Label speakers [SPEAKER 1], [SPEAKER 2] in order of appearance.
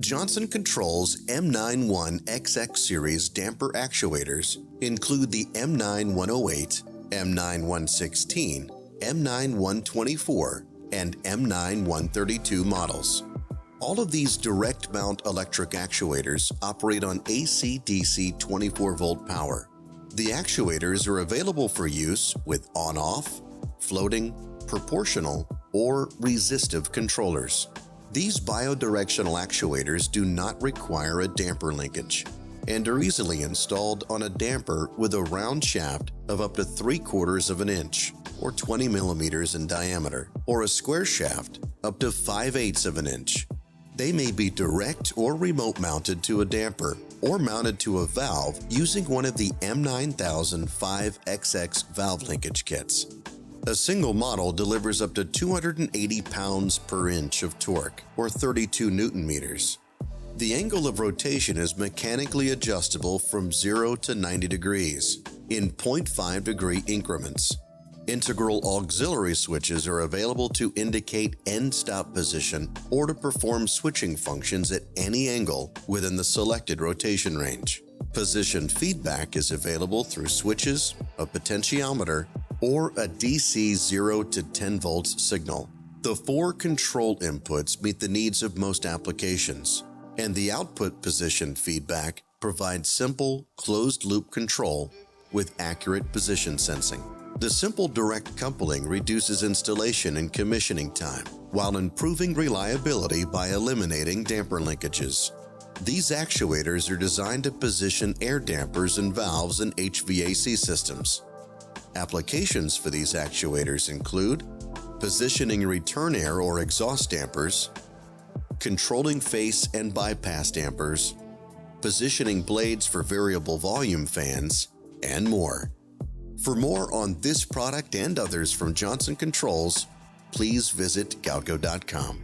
[SPEAKER 1] Johnson Controls M91xx series damper actuators include the M9108, M9116, M9124, and M9132 models. All of these direct mount electric actuators operate on AC/DC 24-volt power. The actuators are available for use with on-off, floating, proportional, or resistive controllers. These bidirectional actuators do not require a damper linkage and are easily installed on a damper with a round shaft of up to 3/4 of an inch or 20 millimeters in diameter, or a square shaft up to 5/8 of an inch. They may be direct or remote mounted to a damper or mounted to a valve using one of the M91xx Valve Linkage Kits. A single model delivers up to 280 pounds per inch of torque, or 32 Newton meters. The angle of rotation is mechanically adjustable from 0 to 90 degrees in 0.5 degree increments. Integral auxiliary switches are available to indicate end-stop position or to perform switching functions at any angle within the selected rotation range. Position feedback is available through switches, a potentiometer, or a DC 0 to 10 volts signal. The 4 control inputs meet the needs of most applications, and the output position feedback provides simple, closed-loop control with accurate position sensing. The simple direct coupling reduces installation and commissioning time while improving reliability by eliminating damper linkages. These actuators are designed to position air dampers and valves in HVAC systems. Applications for these actuators include positioning return air or exhaust dampers, controlling face and bypass dampers, positioning blades for variable volume fans, and more. For more on this product and others from Johnson Controls, please visit Galco.com.